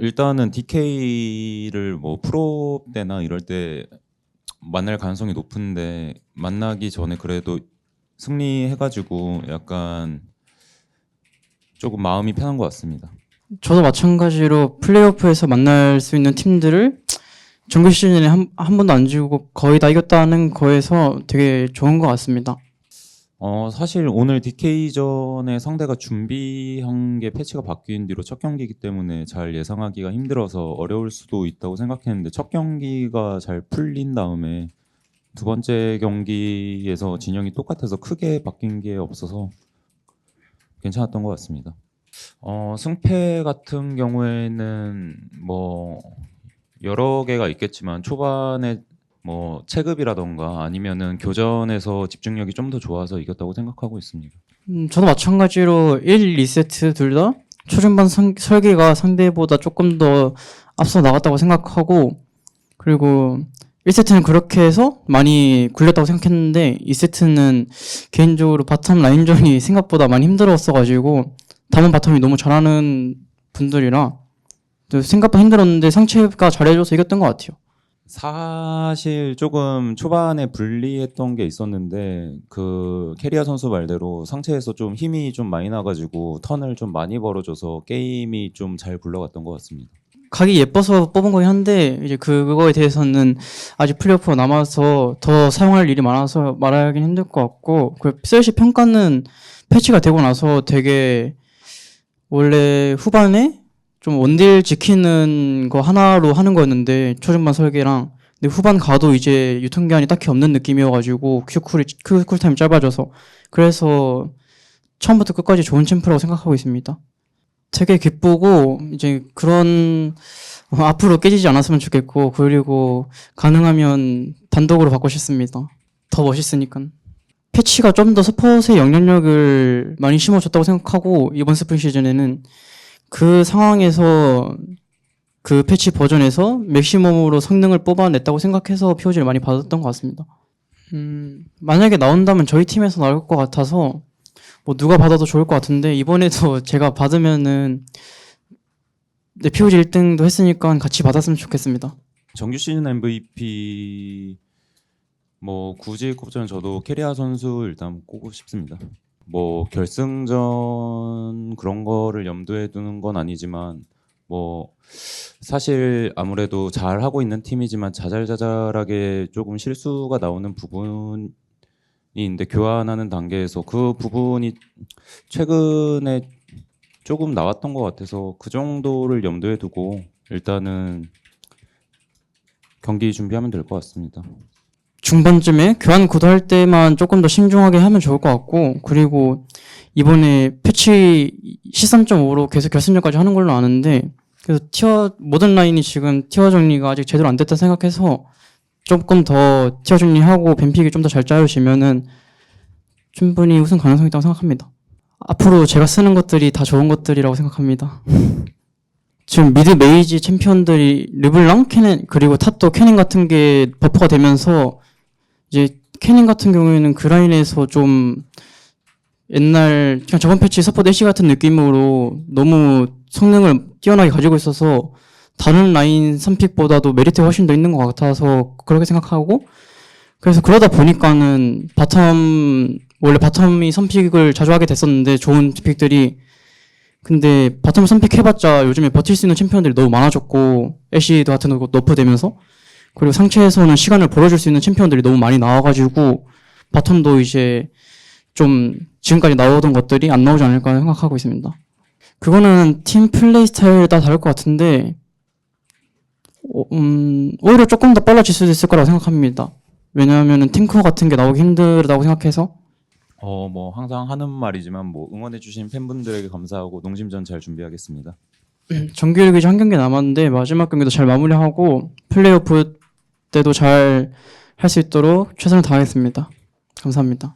일단은 DK를 뭐 프로 때나 이럴 때 만날 가능성이 높은데 만나기 전에 그래도 승리해가지고 약간 조금 마음이 편한 것 같습니다. 저도 마찬가지로 플레이오프에서 만날 수 있는 팀들을 정규 시즌에 한 번도 안 지고 거의 다 이겼다는 거에서 되게 좋은 것 같습니다. 사실 오늘 DK전에 상대가 준비한 게 패치가 바뀐 뒤로 첫 경기이기 때문에 잘 예상하기가 힘들어서 어려울 수도 있다고 생각했는데 첫 경기가 잘 풀린 다음에 두 번째 경기에서 진영이 똑같아서 크게 바뀐 게 없어서 괜찮았던 것 같습니다. 승패 같은 경우에는 뭐 여러 개가 있겠지만 초반에 뭐 체급이라던가 아니면은 교전에서 집중력이 좀 더 좋아서 이겼다고 생각하고 있습니다. 저도 마찬가지로 1, 2세트 둘 다 초중반 설계가 상대보다 조금 더 앞서 나갔다고 생각하고, 그리고 1세트는 그렇게 해서 많이 굴렸다고 생각했는데 2세트는 개인적으로 바텀 라인전이 생각보다 많이 힘들었어가지고 담원 바텀이 너무 잘하는 분들이라 생각보다 힘들었는데 상체가 잘해줘서 이겼던 것 같아요. 사실 조금 초반에 불리했던 게 있었는데 그 캐리아 선수 말대로 상체에서 좀 힘이 좀 많이 나가지고 턴을 좀 많이 벌어줘서 게임이 좀 잘 굴러갔던 것 같습니다. 각이 예뻐서 뽑은 거긴 한데 이제 그거에 대해서는 아직 플레이오프가 남아서 더 사용할 일이 많아서 말하긴 힘들 것 같고, 그 셋시 평가는 패치가 되고 나서 되게 원래 후반에 좀 원딜 지키는 거 하나로 하는 거였는데 초중반 설계랑, 근데 후반 가도 이제 유통기한이 딱히 없는 느낌이어가지고 쿨타임이 짧아져서 그래서 처음부터 끝까지 좋은 챔프라고 생각하고 있습니다. 되게 기쁘고 이제 그런 앞으로 깨지지 않았으면 좋겠고, 그리고 가능하면 단독으로 받고 싶습니다. 더 멋있으니까. 패치가 좀 더 서폿의 영향력을 많이 심어줬다고 생각하고 이번 스프링 시즌에는 그 상황에서 그 패치 버전에서 맥시멈으로 성능을 뽑아냈다고 생각해서 POG를 많이 받았던 것 같습니다. 만약에 나온다면 저희 팀에서 나올 것 같아서 뭐 누가 받아도 좋을 것 같은데, 이번에도 제가 받으면은 내 POG 1등도 했으니까 같이 받았으면 좋겠습니다. 정규 시즌 MVP 뭐 굳이 꼽자면 저도 캐리아 선수 일단 꼽고 싶습니다. 뭐 결승전 그런 거를 염두에 두는 건 아니지만 뭐 사실 아무래도 잘 하고 있는 팀이지만 자잘자잘하게 조금 실수가 나오는 부분이 있는데 교환하는 단계에서 그 부분이 최근에 조금 나왔던 것 같아서 그 정도를 염두에 두고 일단은 경기 준비하면 될 것 같습니다. 중반쯤에 교환 구도할 때만 조금 더 신중하게 하면 좋을 것 같고, 그리고 이번에 패치 13.5로 계속 결승전까지 하는 걸로 아는데, 그래서 모든 라인이 지금 티어 정리가 아직 제대로 안 됐다 생각해서 조금 더 티어 정리하고 뱀픽이 좀 더 잘 짜여지면은 충분히 우승 가능성이 있다고 생각합니다. 앞으로 제가 쓰는 것들이 다 좋은 것들이라고 생각합니다. 지금 미드 메이지 챔피언들이 르블랑, 캐넨, 그리고 탑도 캐넨 같은 게 버퍼가 되면서 이제 캐넨 같은 경우에는 그 라인에서 좀 옛날 그냥 저번 패치 서포트 애쉬 같은 느낌으로 너무 성능을 뛰어나게 가지고 있어서 다른 라인 선픽보다도 메리트가 훨씬 더 있는 것 같아서 그렇게 생각하고, 그래서 그러다 보니까는 원래 바텀이 선픽을 자주 하게 됐었는데 좋은 픽들이, 근데 바텀 선픽해봤자 요즘에 버틸 수 있는 챔피언들이 너무 많아졌고 애쉬도 같은 거 너프되면서, 그리고 상체에서는 시간을 벌어줄 수 있는 챔피언들이 너무 많이 나와가지고 바텀도 이제 좀 지금까지 나오던 것들이 안 나오지 않을까 생각하고 있습니다. 그거는 팀 플레이 스타일에 따라 다를 것 같은데 오히려 조금 더 빨라질 수도 있을 거라고 생각합니다. 왜냐하면 탱커 같은 게 나오기 힘들다고 생각해서. 뭐 항상 하는 말이지만 뭐 응원해주신 팬분들에게 감사하고 농심전 잘 준비하겠습니다. 정규 리그 이제 한 경기 남았는데 마지막 경기도 잘 마무리하고 플레이오프 때도 잘 할 수 있도록 최선을 다하겠습니다. 감사합니다.